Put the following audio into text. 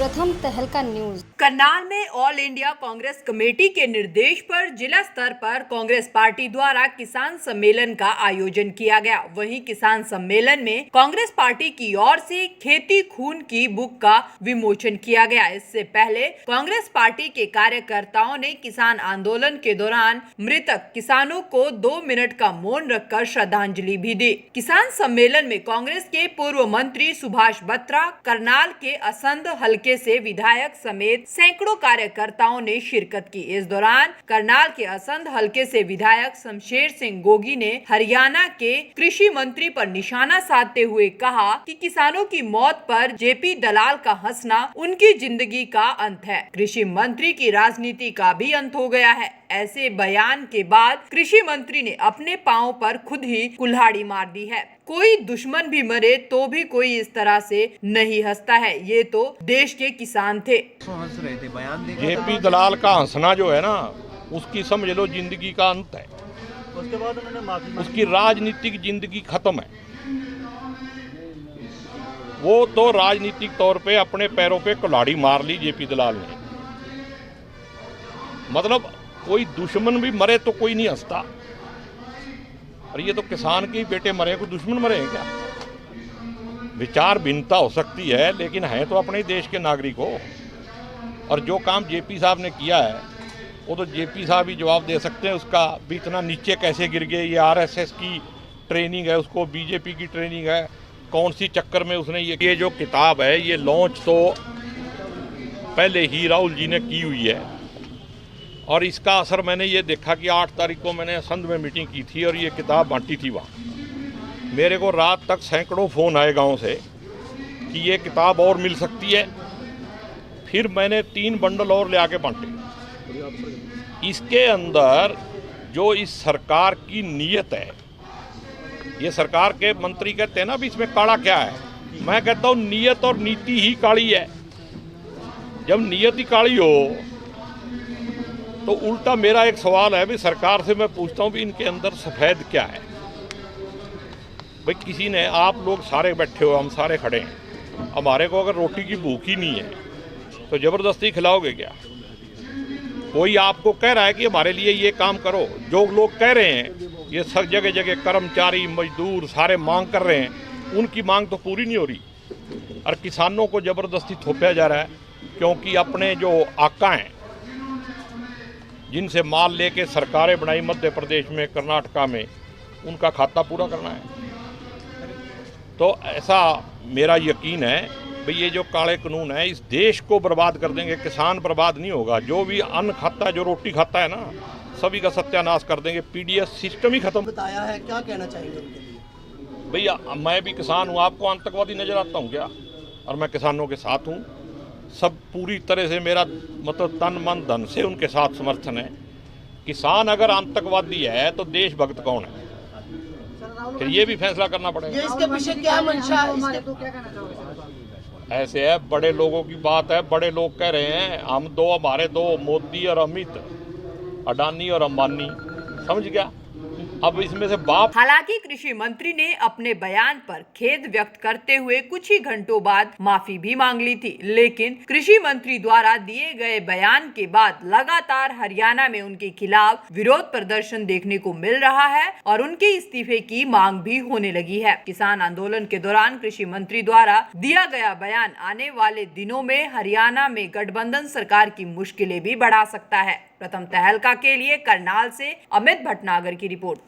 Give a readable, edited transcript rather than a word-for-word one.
प्रथम तहलका न्यूज। करनाल में ऑल इंडिया कांग्रेस कमेटी के निर्देश पर जिला स्तर पर कांग्रेस पार्टी द्वारा किसान सम्मेलन का आयोजन किया गया। वहीं किसान सम्मेलन में कांग्रेस पार्टी की ओर से खेती खून की बुक का विमोचन किया गया। इससे पहले कांग्रेस पार्टी के कार्यकर्ताओं ने किसान आंदोलन के दौरान मृतक किसानों को 2 मिनट का मौन रखकर श्रद्धांजलि भी दी। किसान सम्मेलन में कांग्रेस के पूर्व मंत्री सुभाष बत्रा, करनाल के असंध हल्के से विधायक समेत सैकड़ों कार्यकर्ताओं ने शिरकत की। इस दौरान करनाल के असंध हल्के से विधायक शमशेर सिंह गोगी ने हरियाणा के कृषि मंत्री पर निशाना साधते हुए कहा कि किसानों की मौत पर जेपी दलाल का हंसना उनकी जिंदगी का अंत है। कृषि मंत्री की राजनीति का भी अंत हो गया है। ऐसे बयान के बाद कृषि मंत्री ने अपने पांव पर खुद ही कुल्हाड़ी मार दी है। कोई दुश्मन भी मरे तो भी कोई इस तरह से नहीं हंसता है। ये तो देश के किसान थे। हंस रहे थे, बयान देकर जेपी दलाल का हंसना जो है ना, उसकी समझ लो जिंदगी का अंत है। उसके बाद उन्होंने माफी मांगी। उसकी राजनीतिक जिंदगी खत्म है। वो तो राजनीतिक तौर पे अपने पैरों पे कुल्हाड़ी मार ली जेपी दलाल ने। मतलब कोई दुश्मन भी मरे तो कोई नहीं हंसता, और ये तो किसान के ही बेटे मरे, कोई दुश्मन मरे हैं क्या? विचार भिन्नता हो सकती है, लेकिन है तो अपने देश के नागरिक हो। और जो काम जेपी साहब ने किया है वो तो जेपी साहब ही जवाब दे सकते हैं। उसका भी इतना नीचे कैसे गिर गए? ये आरएसएस की ट्रेनिंग है, उसको बीजेपी की ट्रेनिंग है, कौन सी चक्कर में उसने ये जो किताब है ये लॉन्च तो पहले ही राहुल जी ने की हुई है। और इसका असर मैंने ये देखा कि 8 तारीख को मैंने संध में मीटिंग की थी और ये किताब बांटी थी वहाँ। मेरे को रात तक सैकड़ों फ़ोन आए गांव से कि ये किताब और मिल सकती है। फिर मैंने 3 बंडल और ले आके बांटे। इसके अंदर जो इस सरकार की नीयत है, ये सरकार के मंत्री कहते हैं ना भी इसमें काला क्या है, मैं कहता हूँ नीयत और नीति ही काली है। जब नीयत ही काली हो तो उल्टा मेरा एक सवाल है भी सरकार से मैं पूछता हूँ भी इनके अंदर सफ़ेद क्या है? भाई किसी ने, आप लोग सारे बैठे हो, हम सारे खड़े हैं, हमारे को अगर रोटी की भूख ही नहीं है तो ज़बरदस्ती खिलाओगे क्या? कोई आपको कह रहा है कि हमारे लिए ये काम करो। जो लोग कह रहे हैं ये सब जगह जगह कर्मचारी मजदूर सारे मांग कर रहे हैं, उनकी मांग तो पूरी नहीं हो रही और किसानों को ज़बरदस्ती थोपा जा रहा है, क्योंकि अपने जो आका हैं जिनसे माल लेके सरकारें बनाई मध्य प्रदेश में, कर्नाटका में, उनका खाता पूरा करना है। तो ऐसा मेरा यकीन है भाई ये जो काले कानून है इस देश को बर्बाद कर देंगे। किसान बर्बाद नहीं होगा, जो भी अन्न खाता है, जो रोटी खाता है ना, सभी का सत्यानाश कर देंगे। पीडीएस सिस्टम ही खत्म बताया है, क्या कहना चाहेंगे उनके लिए? भैया मैं भी किसान हूँ, आपको आतंकवादी नजर आता हूँ क्या? और मैं किसानों के साथ हूँ, सब पूरी तरह से मेरा मतलब तन मन धन से उनके साथ समर्थन है। किसान अगर आतंकवादी है तो देशभक्त कौन है? फिर ये भी फैसला करना पड़ेगा। ये इसके पीछे क्या मंशा है? ऐसे है, बड़े लोगों की बात है, बड़े लोग कह रहे हैं हम दो, हमारे दो, मोदी और अमित, अडानी और अंबानी, समझ गया? अब इसमें से बाप। हालांकि कृषि मंत्री ने अपने बयान पर खेद व्यक्त करते हुए कुछ ही घंटों बाद माफी भी मांग ली थी, लेकिन कृषि मंत्री द्वारा दिए गए बयान के बाद लगातार हरियाणा में उनके खिलाफ विरोध प्रदर्शन देखने को मिल रहा है और उनके इस्तीफे की मांग भी होने लगी है। किसान आंदोलन के दौरान कृषि मंत्री द्वारा दिया गया बयान आने वाले दिनों में हरियाणा में गठबंधन सरकार की मुश्किलें भी बढ़ा सकता है। प्रथम तहलका के लिए करनाल से अमित भटनागर की रिपोर्ट।